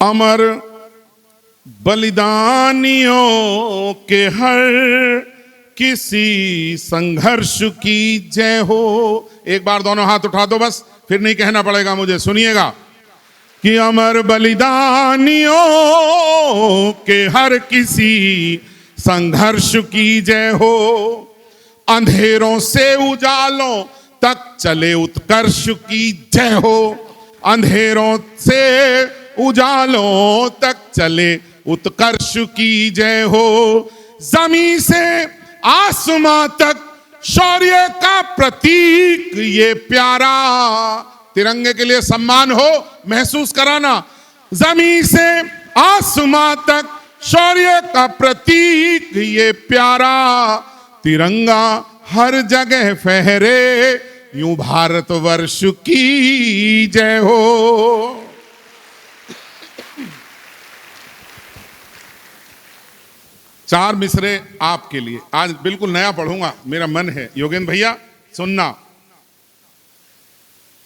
अमर बलिदानियों के हर किसी संघर्ष की जय हो। एक बार दोनों हाथ उठा दो बस, फिर नहीं कहना पड़ेगा मुझे, सुनिएगा कि अमर बलिदानियों के हर किसी संघर्ष की जय हो। अंधेरों से उजालों तक चले उत्कर्ष की जय हो। अंधेरों से उजालों तक चले उत्कर्ष की जय हो। जमीन से आसमां तक शौर्य का प्रतीक ये प्यारा, तिरंगे के लिए सम्मान हो महसूस कराना। जमीन से आसमां तक शौर्य का प्रतीक ये प्यारा, तिरंगा हर जगह फहरे यूं भारतवर्ष की जय हो। चार मिसरे आपके लिए आज बिल्कुल नया पढ़ूंगा, मेरा मन है। योगेंद्र भैया सुनना,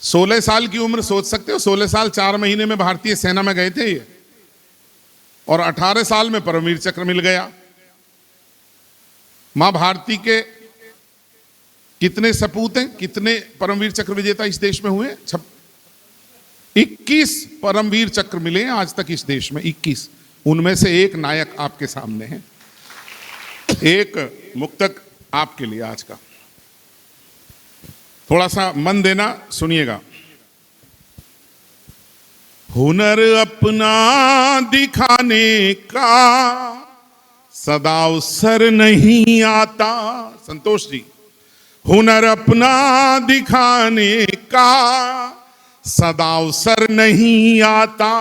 16 साल की उम्र सोच सकते हो, 16 साल 4 महीने में भारतीय सेना में गए थे ये, और 18 साल में परमवीर चक्र मिल गया। मां भारती के कितने सपूत हैं, कितने परमवीर चक्र विजेता इस देश में हुए? 21 परमवीर चक्र मिले हैं आज तक इस देश में, 21। उनमें से एक नायक आपके सामने है। एक मुक्तक आपके लिए आज का, थोड़ा सा मन देना, सुनिएगा। हुनर अपना दिखाने का सदा अवसर नहीं आता। संतोष जी, हुनर अपना दिखाने का सदा अवसर नहीं आता।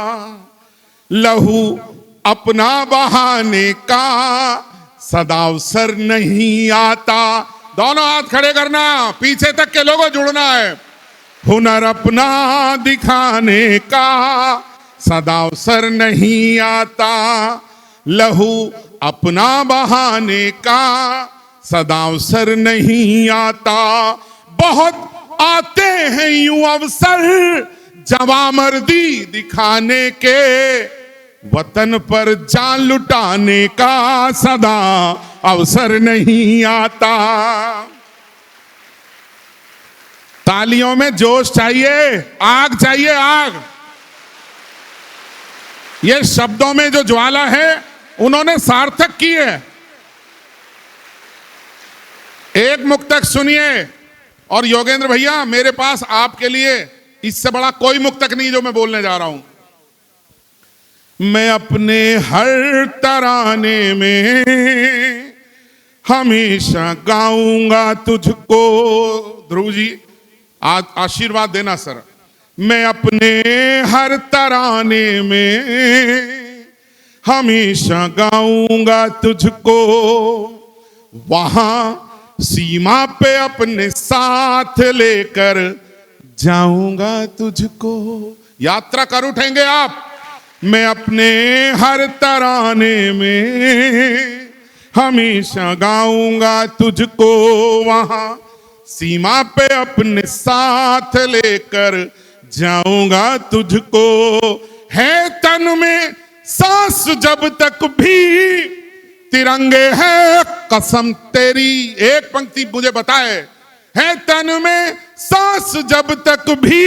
लहू अपना बहाने का सदा अवसर नहीं आता। दोनों हाथ खड़े करना, पीछे तक के लोगों जुड़ना है। हुनर अपना दिखाने का सदा अवसर नहीं आता। लहू अपना बहाने का सदा अवसर नहीं आता। बहुत आते हैं यूं अवसर जवामर्दी दिखाने के, वतन पर जान लुटाने का सदा अवसर नहीं आता। तालियों में जोश चाहिए, आग चाहिए, आग। ये शब्दों में जो ज्वाला है उन्होंने सार्थक की है। एक मुक्तक सुनिए, और योगेंद्र भैया मेरे पास आपके लिए इससे बड़ा कोई मुक्तक नहीं जो मैं बोलने जा रहा हूं। मैं अपने हर तराने में हमेशा गाऊंगा तुझको। ध्रुव जी आज आशीर्वाद देना सर। मैं अपने हर तराने में हमेशा गाऊंगा तुझको। वहां सीमा पे अपने साथ लेकर जाऊंगा तुझको। यात्रा कर उठेंगे आप। मैं अपने हर तराने में हमेशा गाऊंगा तुझको। वहां सीमा पे अपने साथ लेकर जाऊंगा तुझको। है तन में सांस जब तक भी तिरंगे है कसम तेरी। एक पंक्ति मुझे बताए, है तन में सांस जब तक भी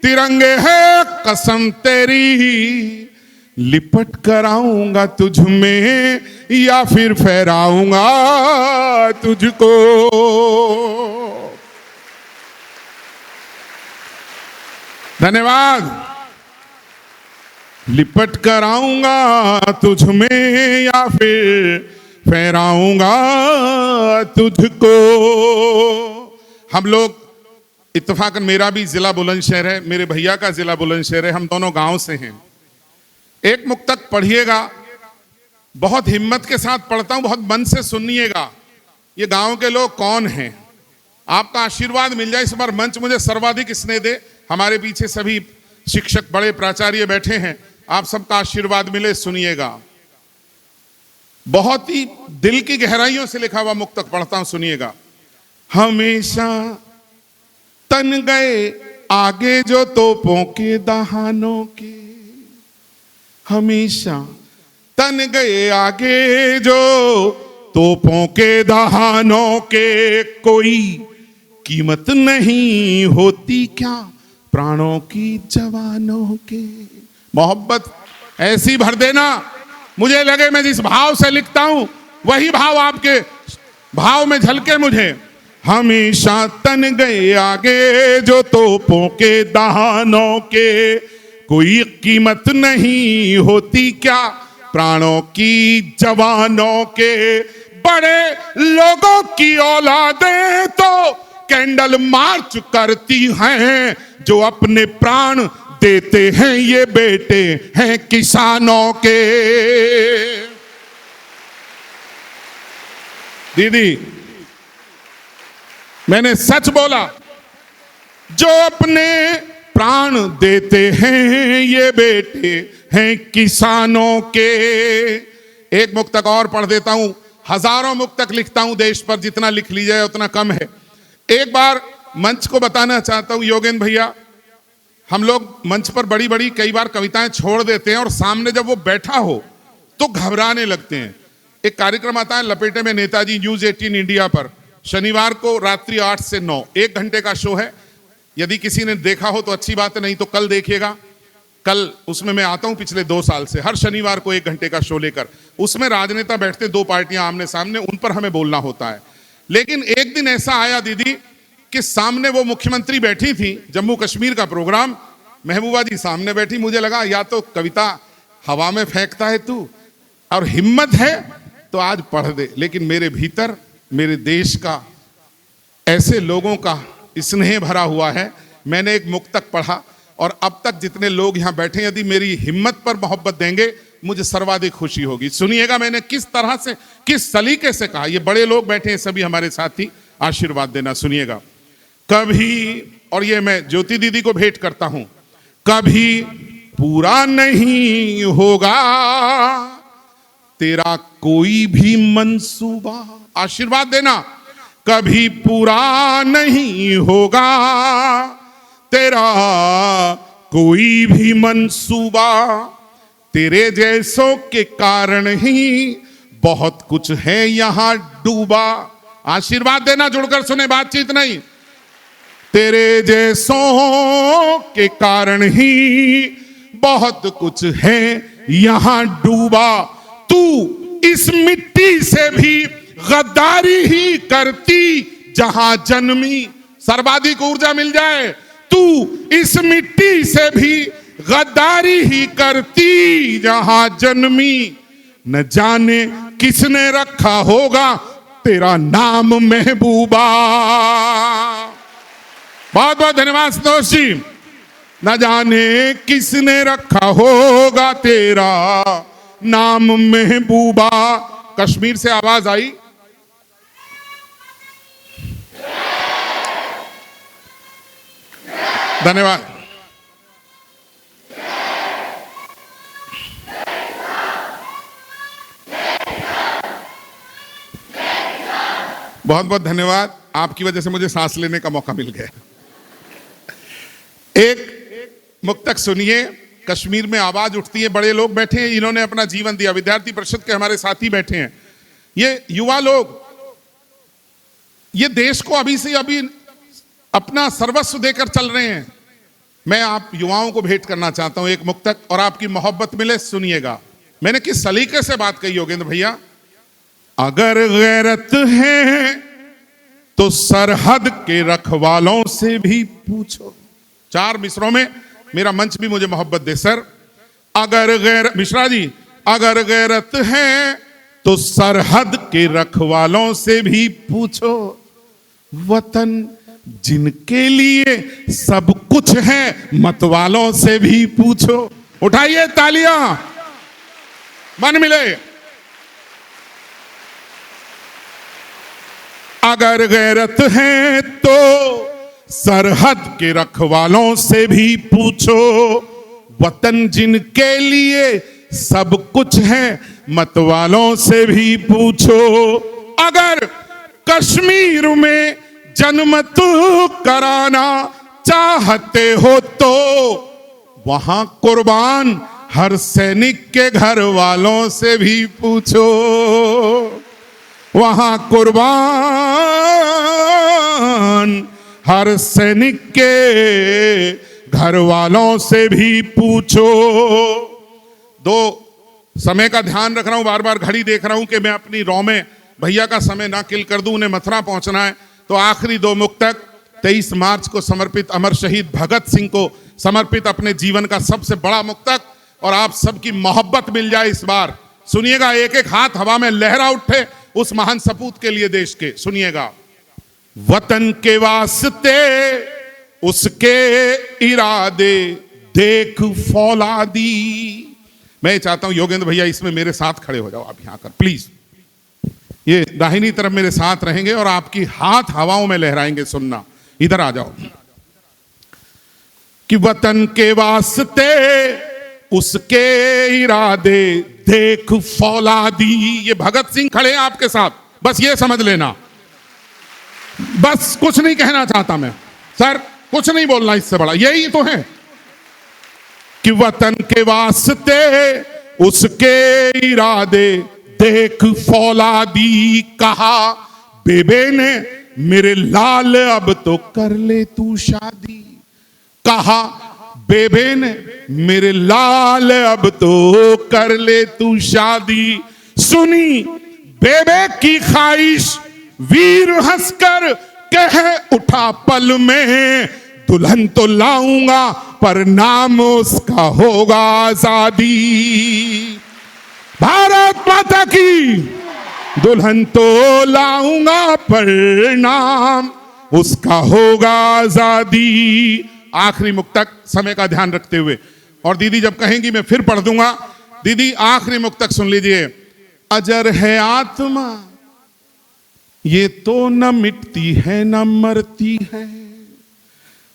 तिरंगे है कसम तेरी। लिपट कर आऊंगा तुझ में या फिर फहराऊंगा तुझको। धन्यवाद। लिपट कर आऊंगा तुझ में या फिर फहराऊंगा तुझको। हम लोग इत्तेफाकन, मेरा भी जिला बुलंदशहर है, मेरे भैया का जिला बुलंदशहर है, हम दोनों गांव से हैं। एक मुक्तक पढ़िएगा, बहुत हिम्मत के साथ पढ़ता हूं, बहुत मन से सुनिएगा। ये गांव के लोग कौन हैं, आपका आशीर्वाद मिल जाए। इस बार मंच मुझे सर्वाधिक स्नेह दे। हमारे पीछे सभी शिक्षक, बड़े प्राचार्य बैठे हैं, आप सबका आशीर्वाद मिले। सुनिएगा, बहुत ही दिल की गहराइयों से लिखा हुआ मुक्तक पढ़ता हूं, सुनिएगा। हमेशा तन गए आगे जो तोपों के दहानों के, हमेशा तन गए आगे जो तोपों के दहानों के, कोई कीमत नहीं होती क्या प्राणों की जवानों के। मोहब्बत ऐसी भर देना, मुझे लगे मैं जिस भाव से लिखता हूं वही भाव आपके भाव में झलके मुझे। हमेशा तन गए आगे जो तोपों के दहानों के, कोई कीमत नहीं होती क्या प्राणों की जवानों के। बड़े लोगों की औलादें तो कैंडल मार्च करती हैं, जो अपने प्राण देते हैं ये बेटे हैं किसानों के। दीदी मैंने सच बोला, जो अपने प्राण देते हैं ये बेटे हैं किसानों के। एक मुक्तक और पढ़ देता हूं, हजारों मुक्तक लिखता हूं देश पर, जितना लिख ली जाए उतना कम है। एक बार मंच को बताना चाहता हूं योगेंद्र भैया, हम लोग मंच पर बड़ी बड़ी कई बार कविताएं छोड़ देते हैं और सामने जब वो बैठा हो तो घबराने लगते हैं। एक कार्यक्रम आता है लपेटे में नेताजी न्यूज 18 इंडिया पर, शनिवार को रात्रि 8 से 9, 1 घंटे का शो है। यदि किसी ने देखा हो तो अच्छी बात है, नहीं तो कल देखिएगा। कल उसमें मैं आता हूं पिछले 2 साल से, हर शनिवार को 1 घंटे का शो लेकर। उसमें राजनेता बैठते, 2 पार्टियां आमने सामने, उन पर हमें बोलना होता है। लेकिन एक दिन ऐसा आया दीदी कि सामने वो मुख्यमंत्री बैठी थी, जम्मू कश्मीर का प्रोग्राम, महबूबा जी सामने बैठी। मुझे लगा या तो कविता हवा में फेंकता है तू, और हिम्मत है तो आज पढ़ दे। लेकिन मेरे भीतर मेरे देश का, ऐसे लोगों का स्नेह भरा हुआ है। मैंने एक मुक्तक पढ़ा, और अब तक जितने लोग यहां बैठे यदि मेरी हिम्मत पर मोहब्बत देंगे मुझे सर्वाधिक खुशी होगी। सुनिएगा मैंने किस तरह से, किस सलीके से कहा। ये बड़े लोग बैठे हैं सभी हमारे साथी, आशीर्वाद देना। सुनिएगा। कभी, और ये मैं ज्योति दीदी को भेंट करता हूं, कभी पूरा नहीं होगा तेरा कोई भी मंसूबा। आशीर्वाद देना। कभी पूरा नहीं होगा तेरा कोई भी मंसूबा, तेरे जैसों के कारण ही बहुत कुछ है यहां डूबा। आशीर्वाद देना, जुड़कर सुने, बातचीत नहीं। तेरे जैसों के कारण ही बहुत कुछ है यहां डूबा। तू इस मिट्टी से भी गद्दारी ही करती जहां जन्मी। सर्वाधिक ऊर्जा मिल जाए। तू इस मिट्टी से भी गद्दारी ही करती जहां जन्मी। न जाने किसने रखा होगा तेरा नाम महबूबा। बहुत बहुत धन्यवाद संतोष जी। न जाने किसने रखा होगा तेरा नाम महबूबा। कश्मीर से आवाज आई, धन्यवाद। बहुत बहुत धन्यवाद, आपकी वजह से मुझे सांस लेने का मौका मिल गया। एक मुक्तक सुनिए, कश्मीर में आवाज उठती है। बड़े लोग बैठे हैं, इन्होंने अपना जीवन दिया। विद्यार्थी परिषद के हमारे साथी बैठे हैं, ये युवा लोग, ये देश को अभी से अभी अपना सर्वस्व देकर चल रहे हैं। मैं आप युवाओं को भेंट करना चाहता हूं एक मुक्तक, और आपकी मोहब्बत मिले। सुनिएगा मैंने किस सलीके से बात कही योगेंद्र भैया। अगर गैरत है तो सरहद के रखवालों से भी पूछो। 4 मिसरों में मेरा मंच भी मुझे मोहब्बत दे सर। अगर गैर मिश्रा जी, अगर गैरत है तो सरहद के रखवालों से भी पूछो। वतन जिनके लिए सब कुछ है मतवालों से भी पूछो। उठाइए तालियां, मन मिले। अगर गैरत है तो सरहद के रखवालों से भी पूछो। वतन जिनके लिए सब कुछ है मतवालों से भी पूछो। अगर कश्मीर में जन्म तू कराना चाहते हो तो वहां कुर्बान हर सैनिक के घर वालों से भी पूछो, वहां कुर्बान हर सैनिक के घर वालों से भी पूछो। दो समय का ध्यान रख रहा हूं, बार बार घड़ी देख रहा हूं कि मैं अपनी रौ में भैया का समय ना किल कर दूं, उन्हें मथुरा पहुंचना है। तो आखिरी दो मुक्तक 23 मार्च को समर्पित अमर शहीद भगत सिंह को समर्पित अपने जीवन का सबसे बड़ा मुक्तक, और आप सबकी मोहब्बत मिल जाए इस बार। सुनिएगा, एक एक हाथ हवा में लहरा उठे उस महान सपूत के लिए देश के। सुनिएगा, वतन के वास्ते उसके इरादे देख फौलादी। मैं चाहता हूं योगेंद्र भैया इसमें मेरे साथ खड़े हो जाओ, आप यहां कर प्लीज। ये दाहिनी तरफ मेरे साथ रहेंगे और आपकी हाथ हवाओं में लहराएंगे। सुनना, इधर आ जाओ। कि वतन के वास्ते उसके इरादे देख फौलादी। ये भगत सिंह खड़े हैं आपके साथ, बस ये समझ लेना। बस कुछ नहीं कहना चाहता मैं सर, कुछ नहीं बोलना इससे बड़ा, यही तो है कि वतन के वास्ते उसके इरादे देख फौलादी। कहा बेबे ने मेरे लाल अब तो कर ले तू शादी। कहा बेबे ने मेरे लाल अब तो कर ले तू शादी। सुनी बेबे की ख्वाहिश वीर हंसकर कह उठा पल में, दुल्हन तो लाऊंगा पर नाम उसका होगा आजादी। भारत माता की दुल्हन तो लाऊंगा पर नाम उसका होगा आजादी। आखिरी मुक्तक समय का ध्यान रखते हुए, और दीदी जब कहेंगी मैं फिर पढ़ दूंगा। दीदी आखिरी मुक्तक सुन लीजिए। अजर है आत्मा ये तो न मिटती है न मरती है।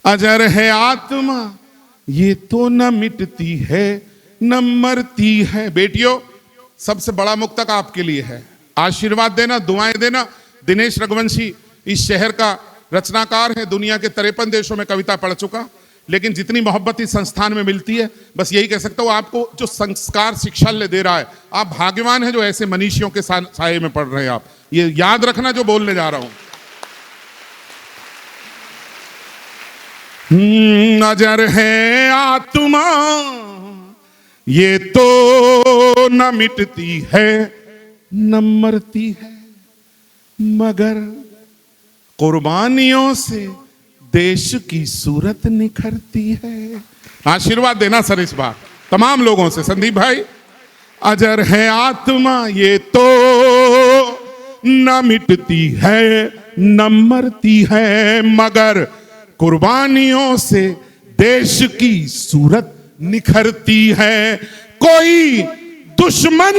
अजर है आत्मा ये तो न मिटती है न मरती है। बेटियों, सबसे बड़ा मुक्तक आपके लिए है। आशीर्वाद देना, दुआएं देना। दिनेश रघुवंशी इस शहर का रचनाकार है, दुनिया के 53 देशों में कविता पढ़ चुका, लेकिन जितनी मोहब्बत इस संस्थान में मिलती है, बस यही कह सकता हूं, आपको जो संस्कार शिक्षालय दे रहा है, आप भाग्यवान हैं जो ऐसे मनीषियों के साये में पढ़ रहे हैं। आप ये याद रखना जो बोलने जा रहा हूं। नजर है आत्मा ये तो न मिटती है न मरती है, मगर कुर्बानियों से देश की सूरत निखरती है। आशीर्वाद देना सर इस बार तमाम लोगों से। संदीप भाई, अजर है आत्मा ये तो न मिटती है न मरती है, मगर कुर्बानियों से देश की सूरत निखरती है। कोई दुश्मन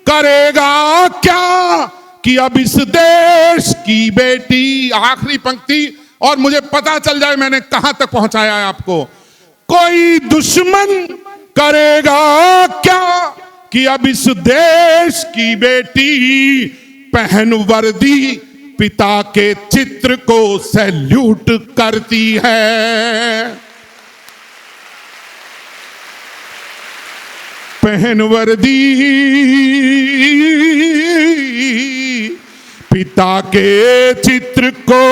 करेगा क्या कि अब इस देश की बेटी। आखिरी पंक्ति, और मुझे पता चल जाए मैंने कहां तक पहुंचाया है आपको। कोई दुश्मन करेगा क्या कि अब इस देश की बेटी पहन वर्दी पिता के चित्र को सैल्यूट करती है। पहन वर्दी पिता के चित्र को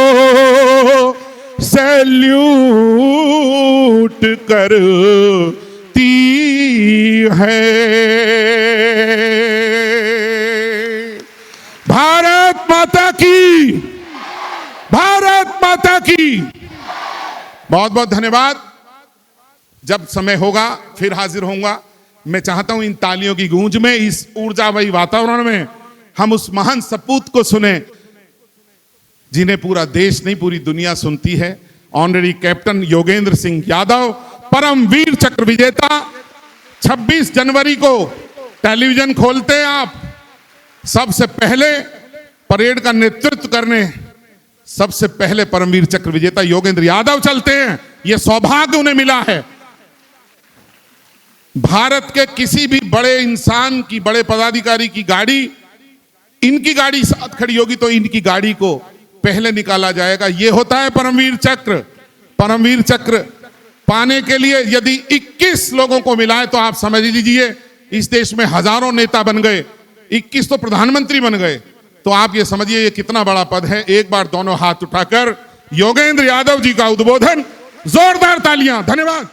सैल्यूट करती है। भारत माता की, भारत माता की। बहुत बहुत धन्यवाद। जब समय होगा फिर हाजिर होऊंगा। मैं चाहता हूं इन तालियों की गूंज में, इस ऊर्जामयी वातावरण में हम उस महान सपूत को सुने जिन्हें पूरा देश नहीं पूरी दुनिया सुनती है। ऑनरेरी कैप्टन योगेंद्र सिंह यादव, परमवीर चक्र विजेता। 26 जनवरी को टेलीविजन खोलते हैं आप, सबसे पहले परेड का नेतृत्व करने सबसे पहले परमवीर चक्र विजेता योगेंद्र यादव चलते हैं। यह सौभाग्य उन्हें मिला है। भारत के किसी भी बड़े इंसान की, बड़े पदाधिकारी की गाड़ी, इनकी गाड़ी साथ खड़ी होगी तो इनकी गाड़ी को पहले निकाला जाएगा। यह होता है परमवीर चक्र। परमवीर चक्र पाने के लिए यदि 21 लोगों को मिला है तो आप समझ लीजिए इस देश में हजारों नेता बन गए, 21 तो प्रधानमंत्री बन गए, तो आप ये समझिए ये कितना बड़ा पद है। एक बार दोनों हाथ उठाकर योगेंद्र यादव जी का उद्बोधन, जोरदार तालियां, धन्यवाद।